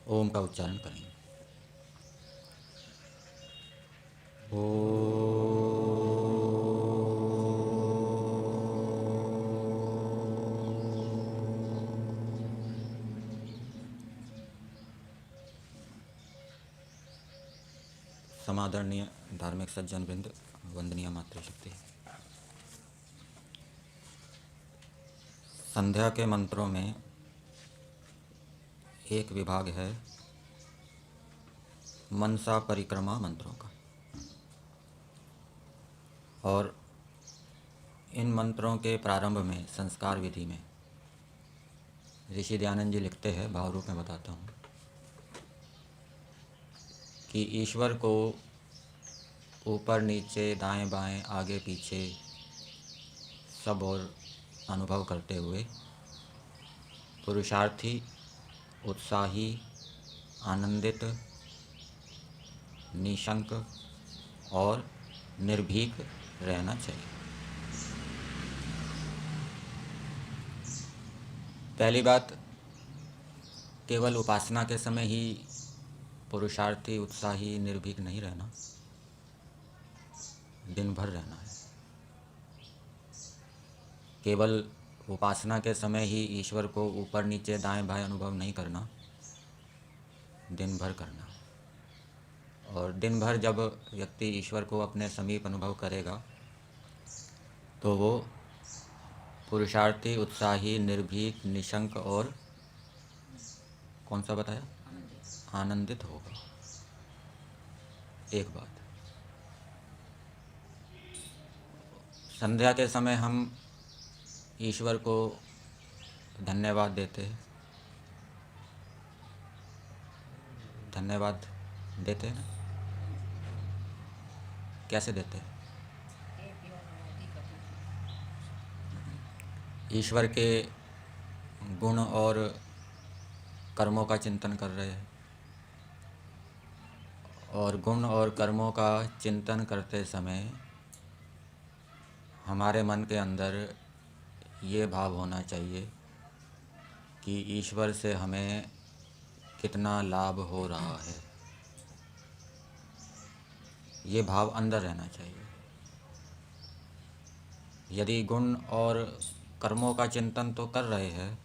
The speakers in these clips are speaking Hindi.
ओम का उच्चारण करेंगे। ओ समादरणीय धार्मिक सज्जन वृंद, वंदनीय मातृशक्ति। संध्या के मंत्रों में एक विभाग है मनसा परिक्रमा मंत्रों का, और इन मंत्रों के प्रारंभ में संस्कार विधि में ऋषि दयानंद जी लिखते हैं, भाव रूप में बताता हूँ, कि ईश्वर को ऊपर नीचे दाएं बाएं आगे पीछे सब और अनुभव करते हुए पुरुषार्थी, उत्साही, आनंदित, निशंक और निर्भीक रहना चाहिए। पहली बात, केवल उपासना के समय ही पुरुषार्थी, उत्साही, निर्भीक नहीं रहना, दिन भर रहना है। केवल उपासना के समय ही ईश्वर को ऊपर नीचे दाएं बाएं अनुभव नहीं करना, दिन भर करना है। और दिन भर जब व्यक्ति ईश्वर को अपने समीप अनुभव करेगा तो वो पुरुषार्थी, उत्साही, निर्भीक, निशंक और कौन सा बताया, आनंदित होगा। एक बात, संध्या के समय हम ईश्वर को धन्यवाद देते हैं, धन्यवाद देते हैं ना? कैसे देते हैं? ईश्वर के गुण और कर्मों का चिंतन कर रहे हैं, और गुण और कर्मों का चिंतन करते समय हमारे मन के अंदर ये भाव होना चाहिए कि ईश्वर से हमें कितना लाभ हो रहा है। ये भाव अंदर रहना चाहिए। यदि गुण और कर्मों का चिंतन तो कर रहे हैं,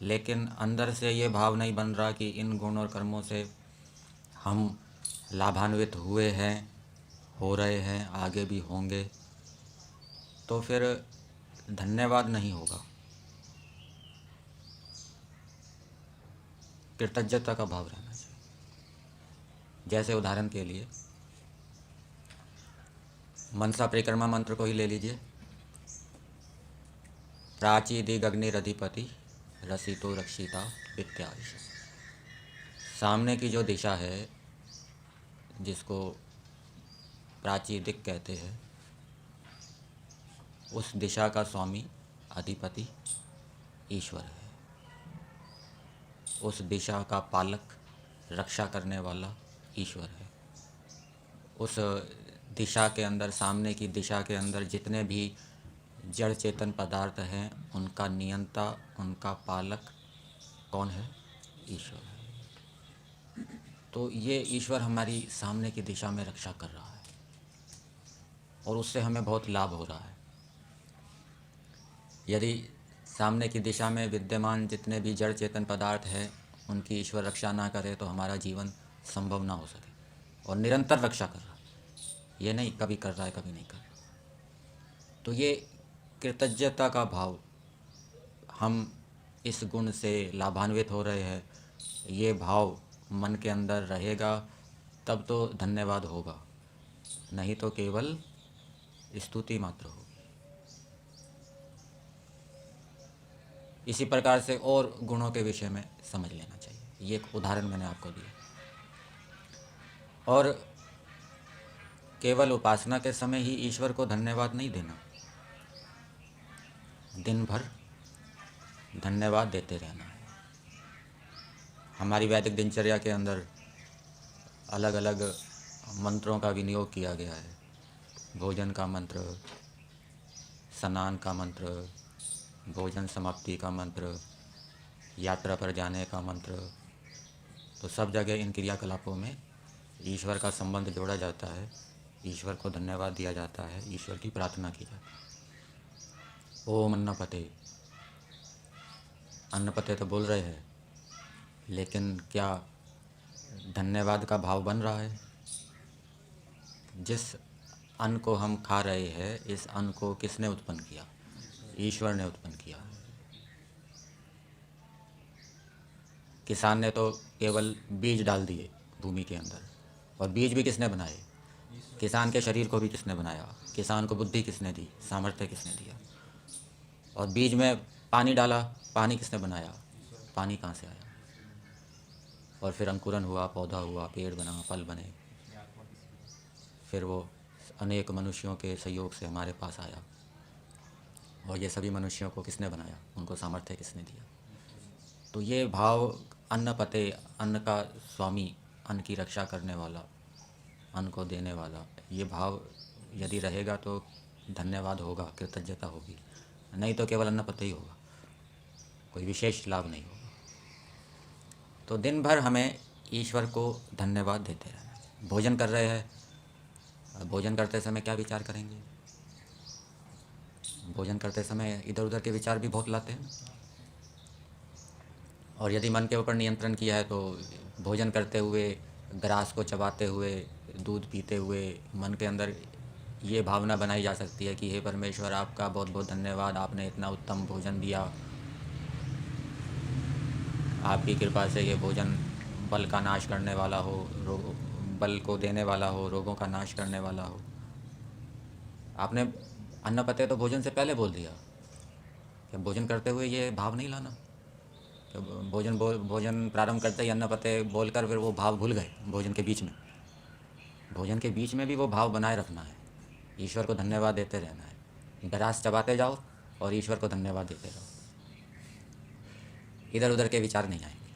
लेकिन अंदर से ये भाव नहीं बन रहा कि इन गुण और कर्मों से हम लाभान्वित हुए हैं, हो रहे हैं, आगे भी होंगे, तो फिर धन्यवाद नहीं होगा, कृतज्ञता का भाव रहना चाहिए। जैसे उदाहरण के लिए मनसा परिक्रमा मंत्र को ही ले लीजिए। प्राची दिग्निरधिपति रसितो रक्षिता वित्यायुष। सामने की जो दिशा है, जिसको प्राची दिक् कहते हैं, उस दिशा का स्वामी, अधिपति ईश्वर है। उस दिशा का पालक, रक्षा करने वाला ईश्वर है। उस दिशा के अंदर, सामने की दिशा के अंदर जितने भी जड़ चेतन पदार्थ हैं, उनका नियंता, उनका पालक कौन है? ईश्वर है। तो ये ईश्वर हमारी सामने की दिशा में रक्षा कर रहा है, और उससे हमें बहुत लाभ हो रहा है। यदि सामने की दिशा में विद्यमान जितने भी जड़ चेतन पदार्थ हैं, उनकी ईश्वर रक्षा ना करे तो हमारा जीवन संभव ना हो सके। और निरंतर रक्षा कर रहा है, ये नहीं कभी कर रहा है कभी नहीं कर रहा। तो ये कृतज्ञता का भाव, हम इस गुण से लाभान्वित हो रहे हैं, ये भाव मन के अंदर रहेगा, तब तो धन्यवाद होगा, नहीं तो केवल स्तुति मात्र होगी। इसी प्रकार से और गुणों के विषय में समझ लेना चाहिए। ये एक उदाहरण मैंने आपको दिया। और केवल उपासना के समय ही ईश्वर को धन्यवाद नहीं देना, दिन भर धन्यवाद देते रहना है। हमारी वैदिक दिनचर्या के अंदर अलग अलग मंत्रों का विनियोग किया गया है। भोजन का मंत्र, स्नान का मंत्र, भोजन समाप्ति का मंत्र, यात्रा पर जाने का मंत्र, तो सब जगह इन क्रियाकलापों में ईश्वर का संबंध जोड़ा जाता है, ईश्वर को धन्यवाद दिया जाता है, ईश्वर की प्रार्थना की जाती है। ओम अन्नपते, अन्नपते तो बोल रहे हैं, लेकिन क्या धन्यवाद का भाव बन रहा है? जिस अन्न को हम खा रहे हैं, इस अन्न को किसने उत्पन्न किया? ईश्वर ने उत्पन्न किया। किसान ने तो केवल बीज डाल दिए भूमि के अंदर, और बीज भी किसने बनाए? किसान के शरीर को भी किसने बनाया? किसान को बुद्धि किसने दी? सामर्थ्य किसने दिया? और बीज में पानी डाला, पानी किसने बनाया? पानी कहाँ से आया? और फिर अंकुरन हुआ, पौधा हुआ, पेड़ बना, फल बने, फिर वो अनेक मनुष्यों के सहयोग से हमारे पास आया। और ये सभी मनुष्यों को किसने बनाया? उनको सामर्थ्य किसने दिया? तो ये भाव अन्नपते, अन्न का स्वामी, अन्न की रक्षा करने वाला, अन्न को देने वाला, ये भाव यदि रहेगा तो धन्यवाद होगा, कृतज्ञता होगी। नहीं तो केवल अन्नपते ही होगा, कोई विशेष लाभ नहीं होगा। तो दिन भर हमें ईश्वर को धन्यवाद देते रहना है। भोजन कर रहे हैं, भोजन करते समय क्या विचार करेंगे? भोजन करते समय इधर उधर के विचार भी बहुत लाते हैं। और यदि मन के ऊपर नियंत्रण किया है तो भोजन करते हुए, ग्रास को चबाते हुए, दूध पीते हुए मन के अंदर ये भावना बनाई जा सकती है कि हे परमेश्वर, आपका बहुत बहुत धन्यवाद, आपने इतना उत्तम भोजन दिया, आपकी कृपा से ये भोजन बल का नाश करने वाला हो, रोग बल को देने वाला हो, रोगों का नाश करने वाला हो। आपने अन्नपते तो भोजन से पहले बोल दिया, कि भोजन करते हुए ये भाव नहीं लाना। तो भोजन प्रारंभ करते ही अन्नपते बोलकर फिर वो भाव भूल गए। भोजन के बीच में, भोजन के बीच में भी वो भाव बनाए रखना है, ईश्वर को धन्यवाद देते रहना है। ग्रास चबाते जाओ और ईश्वर को धन्यवाद देते रहो, इधर उधर के विचार नहीं आएंगे।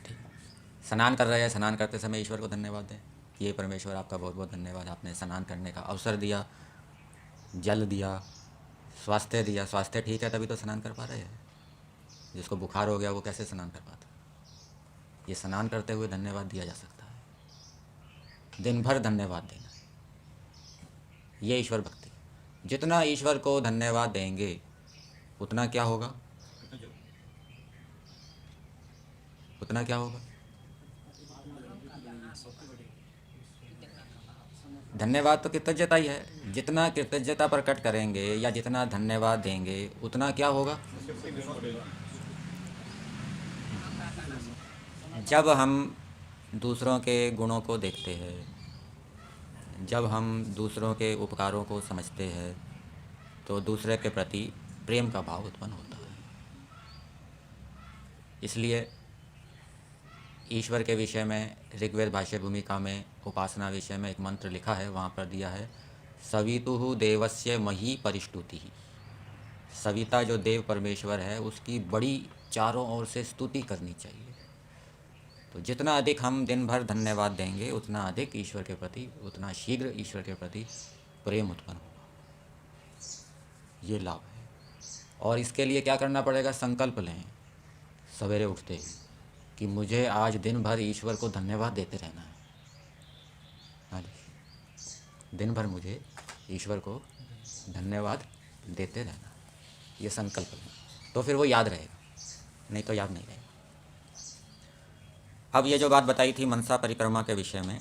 ठीक, स्नान कर रहे हैं, स्नान करते समय ईश्वर को धन्यवाद दें कि ये परमेश्वर, आपका बहुत बहुत धन्यवाद, आपने स्नान करने का अवसर दिया, जल दिया, स्वास्थ्य दिया। स्वास्थ्य ठीक है तभी तो स्नान कर पा रहे हैं। जिसको बुखार हो गया वो कैसे स्नान कर पाता? ये स्नान करते हुए धन्यवाद दिया जा सकता है। दिन भर धन्यवाद देना, ये ईश्वर भक्ति। जितना ईश्वर को धन्यवाद देंगे उतना क्या होगा? उतना क्या होगा? धन्यवाद तो कृतज्ञता ही है। जितना कृतज्ञता प्रकट करेंगे या जितना धन्यवाद देंगे उतना क्या होगा? जब हम दूसरों के गुणों को देखते हैं, जब हम दूसरों के उपकारों को समझते हैं, तो दूसरे के प्रति प्रेम का भाव उत्पन्न होता है। इसलिए ईश्वर के विषय में ऋग्वेद भाष्य भूमिका में उपासना विषय में एक मंत्र लिखा है, वहाँ पर दिया है, सवितुः देवस्य मही परिष्टुति। सविता जो देव परमेश्वर है उसकी बड़ी चारों ओर से स्तुति करनी चाहिए। तो जितना अधिक हम दिन भर धन्यवाद देंगे उतना अधिक ईश्वर के प्रति, उतना शीघ्र ईश्वर के प्रति प्रेम उत्पन्न होगा। ये लाभ है। और इसके लिए क्या करना पड़ेगा? संकल्प लें सवेरे उठते ही कि मुझे आज दिन भर ईश्वर को धन्यवाद देते रहना है। हाँ जी, दिन भर मुझे ईश्वर को धन्यवाद देते रहना है, ये संकल्प लें, तो फिर वो याद रहेगा, नहीं तो याद नहीं रहेगा। अब ये जो बात बताई थी मनसा परिक्रमा के विषय में,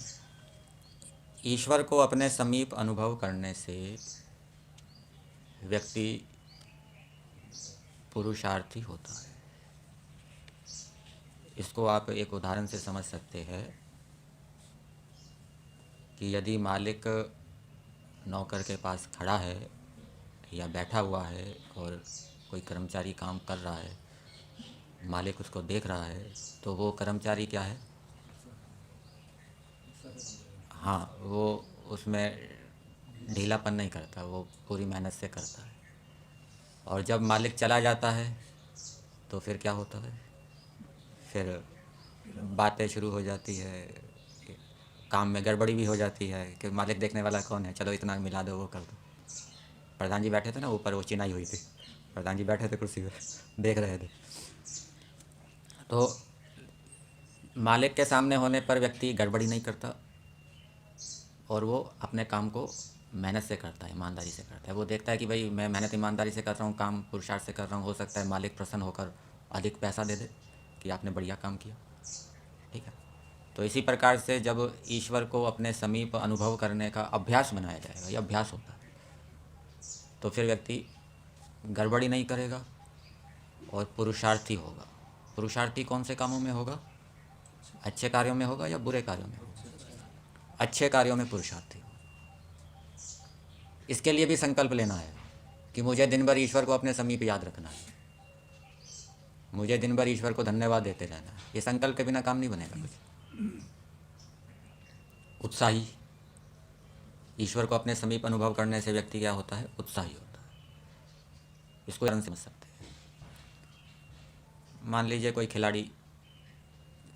ईश्वर को अपने समीप अनुभव करने से व्यक्ति पुरुषार्थी होता है। इसको आप एक उदाहरण से समझ सकते हैं कि यदि मालिक नौकर के पास खड़ा है या बैठा हुआ है और कोई कर्मचारी काम कर रहा है, मालिक उसको देख रहा है, तो वो कर्मचारी क्या है? हाँ, वो उसमें ढीलापन नहीं करता, वो पूरी मेहनत से करता है। और जब मालिक चला जाता है तो फिर क्या होता है? फिर बातें शुरू हो जाती है, काम में गड़बड़ी भी हो जाती है कि मालिक देखने वाला कौन है, चलो इतना मिला दो, वो कर दो। प्रधान जी बैठे थे ना ऊपर, वो चिनाई हुई थी, प्रधान जी बैठे थे कुर्सी पर, देख रहे थे। तो मालिक के सामने होने पर व्यक्ति गड़बड़ी नहीं करता और वो अपने काम को मेहनत से करता है, ईमानदारी से करता है। वो देखता है कि भाई मैं मेहनत ईमानदारी से कर रहा हूँ, काम पुरुषार्थ से कर रहा हूँ, हो सकता है मालिक प्रसन्न होकर अधिक पैसा दे दे कि आपने बढ़िया काम किया। ठीक है। तो इसी प्रकार से जब ईश्वर को अपने समीप अनुभव करने का अभ्यास बनाया जाएगा, ये अभ्यास होता है, तो फिर व्यक्ति गड़बड़ी नहीं करेगा और पुरुषार्थी होगा। पुरुषार्थी कौन से कामों में होगा? अच्छे कार्यों में होगा या बुरे कार्यों में होगा? अच्छे कार्यों में पुरुषार्थी होगा। इसके लिए भी संकल्प लेना है कि मुझे दिन भर ईश्वर को अपने समीप याद रखना है, मुझे दिन भर ईश्वर को धन्यवाद देते रहना है। ये संकल्प के बिना काम नहीं बनेगा कुछ। उत्साही, ईश्वर को अपने समीप अनुभव करने से व्यक्ति क्या होता है? उत्साही होता है। इसको उदाहरण समझ सकते हैं। मान लीजिए कोई खिलाड़ी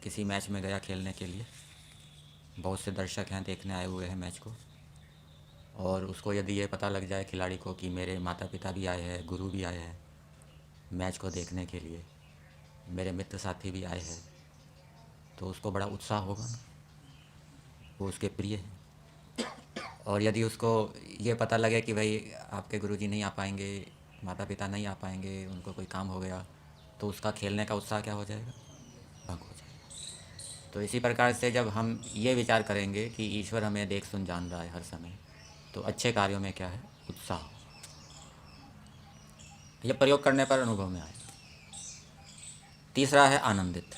किसी मैच में गया खेलने के लिए, बहुत से दर्शक हैं देखने आए हुए हैं मैच को, और उसको यदि ये पता लग जाए खिलाड़ी को कि मेरे माता पिता भी आए हैं, गुरु भी आए हैं मैच को देखने के लिए, मेरे मित्र साथी भी आए हैं, तो उसको बड़ा उत्साह होगा ना, वो उसके प्रिय हैं। और यदि उसको ये पता लगे कि भाई आपके गुरुजी नहीं आ पाएंगे, माता पिता नहीं आ पाएंगे, उनको कोई काम हो गया, तो उसका खेलने का उत्साह क्या हो जाएगा? भंग हो जाएगा। तो इसी प्रकार से जब हम ये विचार करेंगे कि ईश्वर हमें देख सुन जान रहा है हर समय, तो अच्छे कार्यों में क्या है? उत्साह। यह प्रयोग करने पर अनुभव में आएगा। तीसरा है आनंदित।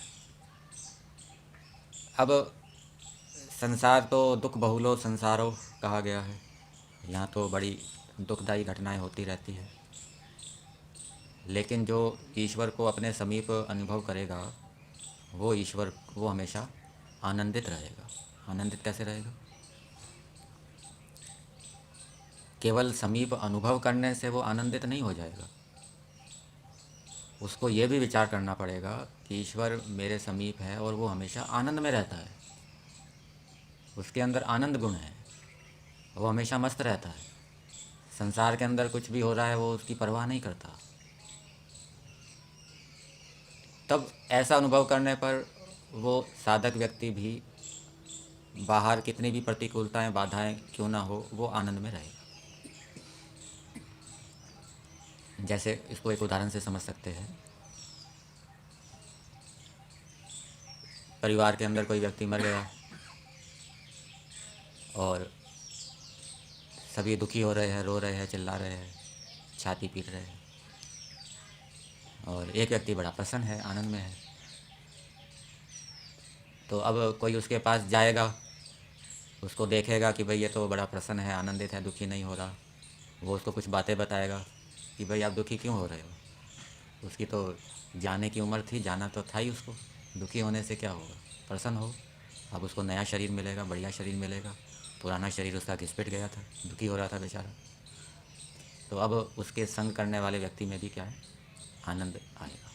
अब संसार तो दुख बहुलो संसारो कहा गया है, यहाँ तो बड़ी दुखदायी घटनाएं होती रहती है, लेकिन जो ईश्वर को अपने समीप अनुभव करेगा वो हमेशा आनंदित रहेगा। आनंदित कैसे रहेगा? केवल समीप अनुभव करने से वो आनंदित नहीं हो जाएगा, उसको ये भी विचार करना पड़ेगा कि ईश्वर मेरे समीप है और वो हमेशा आनंद में रहता है, उसके अंदर आनंद गुण है, वो हमेशा मस्त रहता है, संसार के अंदर कुछ भी हो रहा है वो उसकी परवाह नहीं करता। तब ऐसा अनुभव करने पर वो साधक व्यक्ति भी बाहर कितनी भी प्रतिकूलताएं बाधाएं क्यों ना हो, वो आनंद में रहेगा। जैसे इसको एक उदाहरण से समझ सकते हैं। परिवार के अंदर कोई व्यक्ति मर गया और सभी दुखी हो रहे हैं, रो रहे हैं, चिल्ला रहे हैं, छाती पीट रहे हैं, और एक व्यक्ति बड़ा प्रसन्न है, आनंद में है। तो अब कोई उसके पास जाएगा, उसको देखेगा कि भाई ये तो बड़ा प्रसन्न है, आनंदित है, दुखी नहीं हो रहा, वो उसको कुछ बातें बताएगा कि भाई आप दुखी क्यों हो रहे हो। उसकी तो जाने की उम्र थी, जाना तो था ही उसको, दुखी होने से क्या होगा? प्रसन्न हो, अब उसको नया शरीर मिलेगा, बढ़िया शरीर मिलेगा, पुराना शरीर उसका घिसपिट गया था, दुखी हो रहा था बेचारा। तो अब उसके संग करने वाले व्यक्ति में भी क्या है? आनंद आएगा।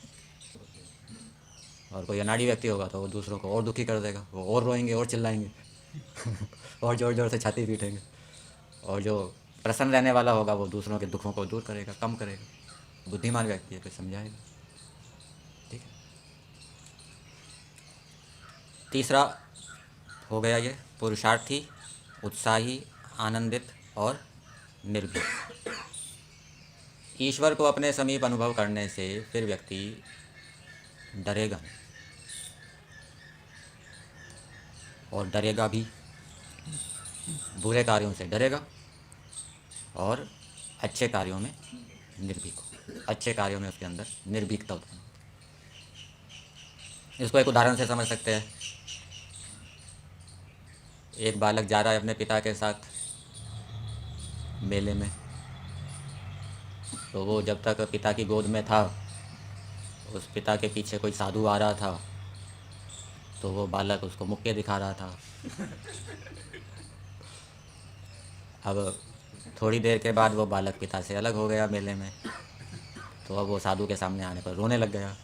और कोई अनाड़ी व्यक्ति होगा तो वो दूसरों को और दुखी कर देगा, वो और रोएंगे और चिल्लाएंगे और ज़ोर ज़ोर से छाती पीटेंगे। और जो प्रसन्न रहने वाला होगा वो दूसरों के दुखों को दूर करेगा, कम करेगा, बुद्धिमान व्यक्ति है, कोई समझाएगा। ठीक है। तीसरा हो गया ये पुरुषार्थी, उत्साही, आनंदित और निर्भीक। ईश्वर को अपने समीप अनुभव करने से फिर व्यक्ति डरेगा नहीं, और डरेगा भी, बुरे कार्यों से डरेगा और अच्छे कार्यों में निर्भीक हो, अच्छे कार्यों में उसके अंदर निर्भीकता उत्पन्न हो। इसको एक उदाहरण से समझ सकते हैं। एक बालक जा रहा है अपने पिता के साथ मेले में, तो वो जब तक पिता की गोद में था, उस पिता के पीछे कोई साधु आ रहा था, तो वो बालक उसको मुक्के दिखा रहा था। अब थोड़ी देर के बाद वो बालक पिता से अलग हो गया मेले में, तो अब वो साधु के सामने आने पर रोने लग गया।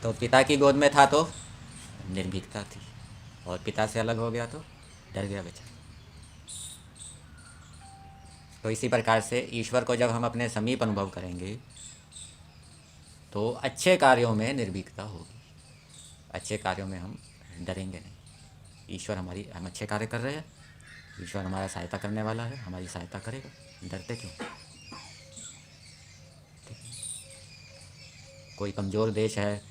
तो पिता की गोद में था तो निर्भीकता थी, और पिता से अलग हो गया तो डर गया बेचारा। तो इसी प्रकार से ईश्वर को जब हम अपने समीप अनुभव करेंगे तो अच्छे कार्यों में निर्भीकता होगी, अच्छे कार्यों में हम डरेंगे नहीं। ईश्वर हम अच्छे कार्य कर रहे हैं, ईश्वर हमारा सहायता करने वाला है, हमारी सहायता करेगा, डरते क्यों। कोई कमज़ोर देश है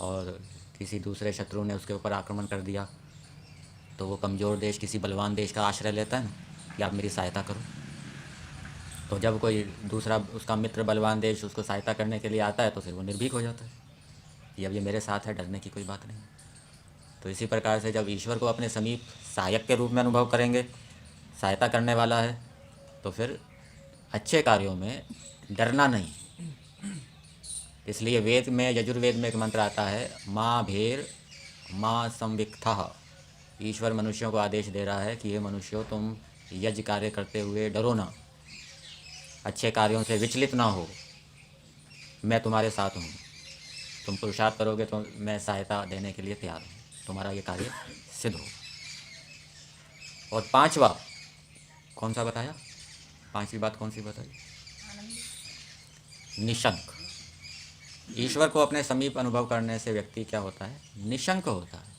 और किसी दूसरे शत्रु ने उसके ऊपर आक्रमण कर दिया, तो वो कमज़ोर देश किसी बलवान देश का आश्रय लेता है ना कि आप मेरी सहायता करो। तो जब कोई दूसरा उसका मित्र बलवान देश उसको सहायता करने के लिए आता है तो फिर वो निर्भीक हो जाता है कि अब ये मेरे साथ है, डरने की कोई बात नहीं। तो इसी प्रकार से जब ईश्वर को अपने समीप सहायक के रूप में अनुभव करेंगे, सहायता करने वाला है, तो फिर अच्छे कार्यों में डरना नहीं। इसलिए वेद में, यजुर्वेद में एक मंत्र आता है, माँ भेर माँ संविक्था। ईश्वर मनुष्यों को आदेश दे रहा है कि ये मनुष्यों, तुम यज्ञ कार्य करते हुए डरो ना, अच्छे कार्यों से विचलित ना हो, मैं तुम्हारे साथ हूँ। तुम पुरुषार्थ करोगे तो मैं सहायता देने के लिए तैयार हूँ, तुम्हारा ये कार्य सिद्ध हो। और पांचवा कौन सा बताया, पांचवी बात कौन सी बताई, निशंक। ईश्वर को अपने समीप अनुभव करने से व्यक्ति क्या होता है, निशंक होता है।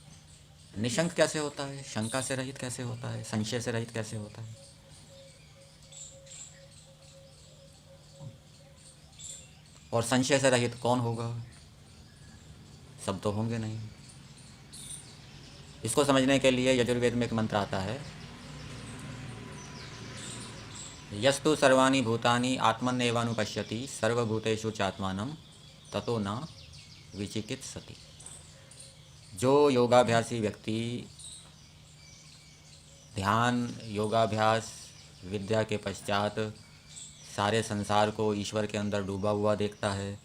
निशंक कैसे होता है, शंका से रहित कैसे होता है, संशय से रहित कैसे होता है। और संशय से रहित कौन होगा, सब तो होंगे नहीं। इसको समझने के लिए यजुर्वेद में एक मंत्र आता है, यस्तु सर्वाणि भूतानि आत्मन्नेवानुपश्यति सर्वभूतेषु चात्मानं ततो न विचिकित्सति। जो योगाभ्यासी व्यक्ति ध्यान, योगाभ्यास, विद्या के पश्चात सारे संसार को ईश्वर के अंदर डूबा हुआ देखता है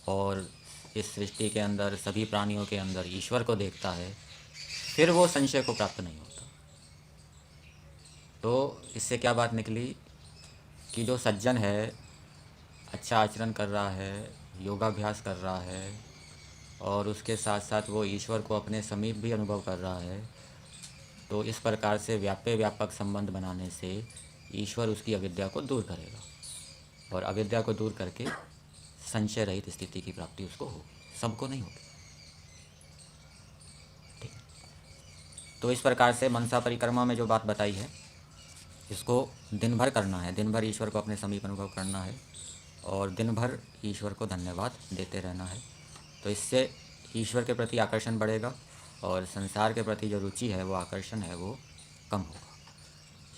और इस सृष्टि के अंदर सभी प्राणियों के अंदर ईश्वर को देखता है, फिर वो संशय को प्राप्त नहीं होता। तो इससे क्या बात निकली कि जो सज्जन है, अच्छा आचरण कर रहा है, योगाभ्यास कर रहा है और उसके साथ साथ वो ईश्वर को अपने समीप भी अनुभव कर रहा है, तो इस प्रकार से व्यापक संबंध बनाने से ईश्वर उसकी अविद्या को दूर करेगा और अविद्या को दूर करके संशय रहित स्थिति की प्राप्ति उसको होगी, सबको नहीं होगी। ठीक। तो इस प्रकार से मनसा परिक्रमा में जो बात बताई है, इसको दिन भर करना है, दिन भर ईश्वर को अपने समीप अनुभव करना है और दिन भर ईश्वर को धन्यवाद देते रहना है। तो इससे ईश्वर के प्रति आकर्षण बढ़ेगा और संसार के प्रति जो रुचि है, वो आकर्षण है, वो कम होगा।